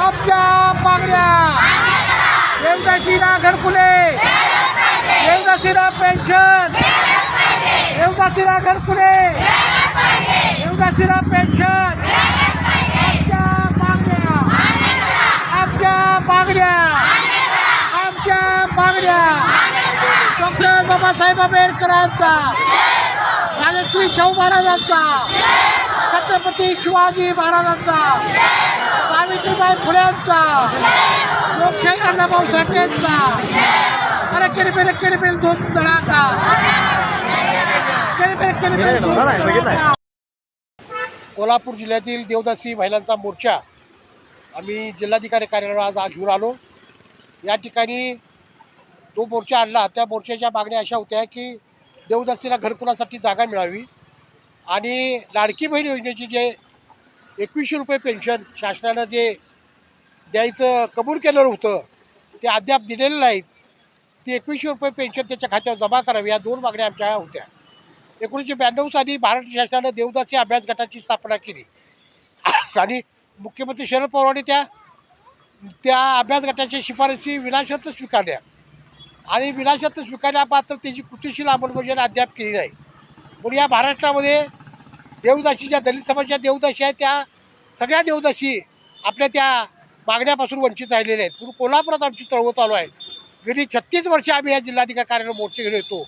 आमच्या मागण्या देवदासीला घरकुले, देवदासीला pension, देवदासीला घरकुले, देवदासीला pension, आमच्या मागण्या, आमच्या मागण्या, आमच्या मागण्या. डॉक्टर बाबासाहेब आंबेडकरांचा, राजश्री शाहू महाराजांचा, छत्रपती शिवाजी महाराजांचा, सावित्रीबाई फुलेंचा, लोकशाही अण्णाभाऊ साठेंचा, अरे केली दोन धडाका, कोल्हापूर जिल्ह्यातील देवदासी महिलांचा मोर्चा आम्ही जिल्हाधिकारी कार्यालयावर आज घेऊन आलो. या ठिकाणी तो मोर्चा आणला. त्या मोर्चाच्या मागण्या अशा होत्या की देवदासीला घरकुलासाठी जागा मिळावी आणि लाडकी बहीण योजनेची जे 2100 रुपये पेन्शन शासनानं जे द्यायचं कबूल केलेलं होतं ते अद्याप दिलेलं नाहीत. ती 2100 रुपये पेन्शन त्याच्या खात्यावर जमा करावी, या दोन मागण्या आमच्या होत्या. 1992 साली महाराष्ट्र शासनानं देवदासी अभ्यास गटाची स्थापना केली आणि मुख्यमंत्री शरद पवारांनी त्या अभ्यास गटाच्या शिफारसी विनाशर्त स्वीकारल्या आणि विनाशर्त स्वीकारल्या मात्र त्याची कृतीशील अंमलबजावणी अद्याप केली नाही. म्हणून या महाराष्ट्रामध्ये देवदासी ज्या दलित समाजाच्या देवदासी आहेत त्या सगळ्या देवदासी आपल्या त्या मागण्यापासून वंचित राहिलेल्या आहेत. म्हणून कोल्हापुरात आमची चळवळ चालू आहे. गेली 36 वर्षे आम्ही या जिल्हाधिकारी कार्यालयावर मोर्चे घेऊन येतो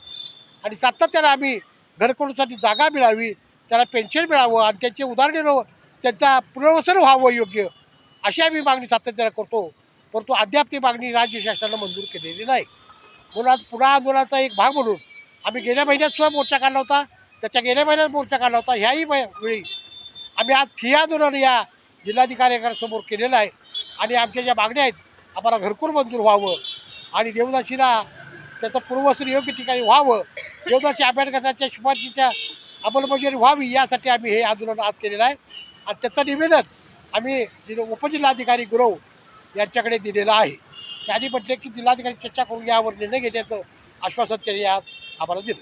आणि सातत्यानं आम्ही घरकुलासाठी जागा मिळावी, त्याला पेन्शन मिळावं आणि त्यांचे उदाहरण त्यांचा पुनर्वसन व्हावं योग्य, अशी आम्ही मागणी सातत्यानं करतो. परंतु अद्याप ती मागणी राज्य शासनानं मंजूर केलेली नाही. म्हणून आज पुन्हा आंदोलनाचा एक भाग म्हणून आम्ही गेल्या महिन्यात सुद्धा मोर्चा काढला होता, त्याच्या गेल्या महिन्यात मोर्चा काढला होता. ह्याही वेळी आम्ही आज ठिय्या आंदोलन या जिल्हाधिकाऱ्यांसमोर केलेलं आहे आणि आमच्या ज्या मागण्या आहेत, आम्हाला घरकुल मंजूर व्हावं आणि देवदासीला त्याचं पूर्वसन योग्य ठिकाणी व्हावं, देवदासी अभ्यासगटाच्या शिफारशीच्या अंमलबजावणी व्हावी, यासाठी आम्ही हे आंदोलन आज केलेलं आहे. आणि त्याचं निवेदन आम्ही उपजिल्हाधिकारी गुरव यांच्याकडे दिलेलं आहे. त्यांनी म्हटले की जिल्हाधिकारी चर्चा करून यावर निर्णय घेण्याचं आश्वासन त्यांनी आज आम्हाला दिलं.